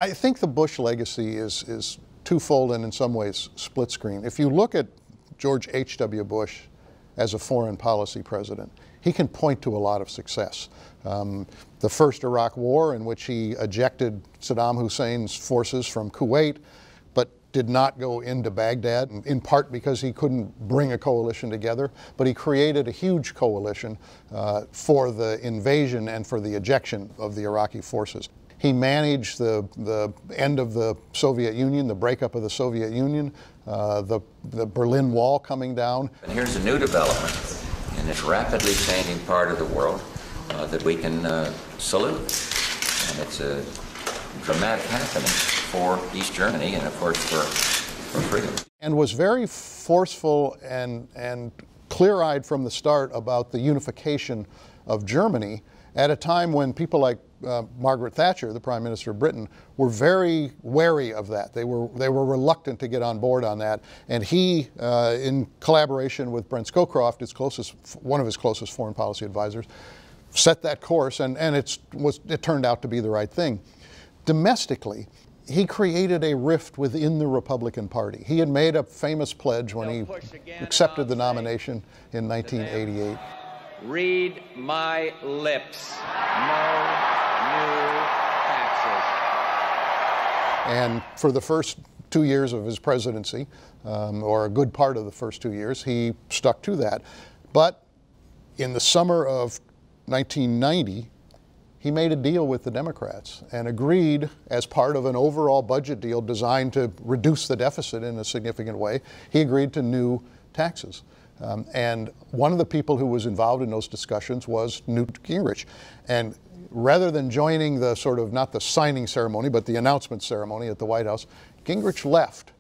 I think the Bush legacy is twofold and in some ways split screen. If you look at George H.W. Bush as a foreign policy president, he can point to a lot of success. The first Iraq War, in which he ejected Saddam Hussein's forces from Kuwait, but did not go into Baghdad, in part because he couldn't bring a coalition together, but he created a huge coalition for the invasion and for the ejection of the Iraqi forces. He managed the end of the Soviet Union, the breakup of the Soviet Union, the Berlin Wall coming down. And here's a new development in this rapidly changing part of the world that we can salute. And it's a dramatic happening for East Germany and, of course, for freedom. And was very forceful and clear-eyed from the start about the unification of Germany at a time when people like Margaret Thatcher, the Prime Minister of Britain, were very wary of that. They were reluctant to get on board on that. And he, in collaboration with Brent Scowcroft, one of his closest foreign policy advisors, set that course, and it turned out to be the right thing. Domestically, he created a rift within the Republican Party. He had made a famous pledge when he accepted the nomination in 1988. Read my lips. No new taxes. And for the first 2 years of his presidency, or a good part of the first 2 years, he stuck to that. But in the summer of 1990, he made a deal with the Democrats and agreed, as part of an overall budget deal designed to reduce the deficit in a significant way, he agreed to new taxes. And one of the people who was involved in those discussions was Newt Gingrich. And rather than joining the sort of, not the signing ceremony, but the announcement ceremony at the White House, Gingrich left,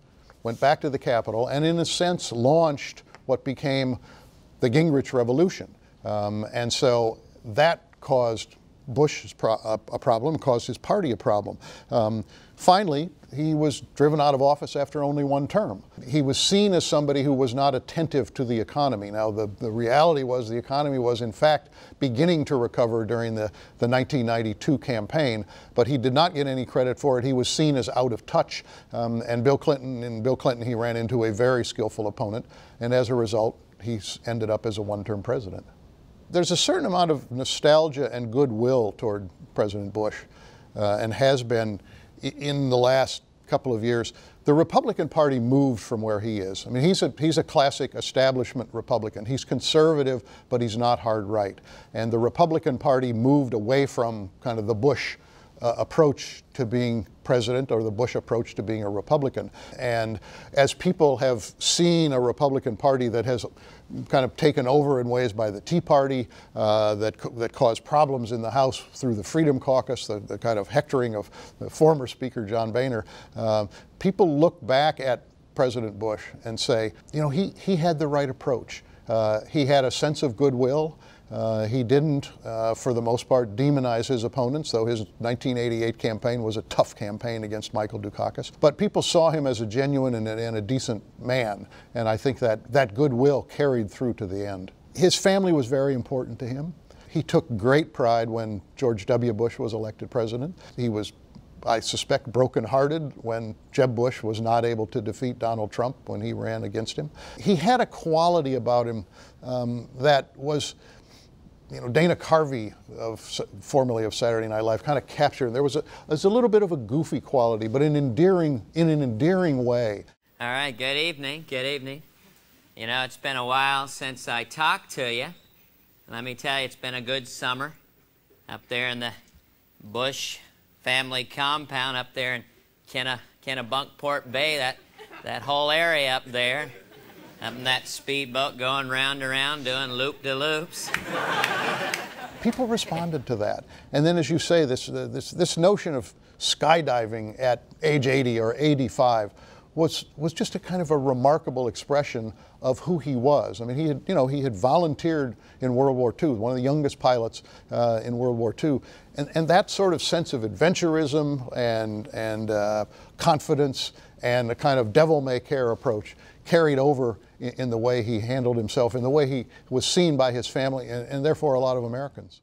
went back to the Capitol, and in a sense launched what became the Gingrich Revolution. And so that caused Bush a problem, caused his party a problem. Finally, he was driven out of office after only one term. He was seen as somebody who was not attentive to the economy. Now, the reality was the economy was, in fact, beginning to recover during the 1992 campaign, but he did not get any credit for it. He was seen as out of touch, and Bill Clinton, he ran into a very skillful opponent, and as a result, he ended up as a one-term president. There's a certain amount of nostalgia and goodwill toward President Bush, and has been in the last couple of years. The Republican Party moved from where he is. I mean, he's a classic establishment Republican. He's conservative, but he's not hard right. And the Republican Party moved away from kind of the Bush approach to being president, or the Bush approach to being a Republican. And as people have seen a Republican Party that has kind of taken over in ways by the Tea Party, that caused problems in the House through the Freedom Caucus, the kind of hectoring of the former Speaker John Boehner, people look back at President Bush and say, you know, he had the right approach. He had a sense of goodwill. He didn't, for the most part, demonize his opponents, though his 1988 campaign was a tough campaign against Michael Dukakis. But people saw him as a genuine and a decent man, and I think that goodwill carried through to the end. His family was very important to him. He took great pride when George W. Bush was elected president. He was, I suspect, brokenhearted when Jeb Bush was not able to defeat Donald Trump when he ran against him. He had a quality about him that was, you know, Dana Carvey, formerly of Saturday Night Live, kind of captured. There's a little bit of a goofy quality, but in an endearing way. All right, good evening, good evening. You know, it's been a while since I talked to you. Let me tell you, it's been a good summer up there in the Bush family compound up there in Kennebunkport Bay, that whole area up there. Up in that speedboat going round and round doing loop-de-loops. People responded to that. And then, as you say, this notion of skydiving at age 80 or 85 was just a kind of a remarkable expression of who he was. I mean, he had volunteered in World War II, one of the youngest pilots in World War II. And that sort of sense of adventurism and confidence and a kind of devil-may-care approach carried over in the way he handled himself, in the way he was seen by his family, and therefore a lot of Americans.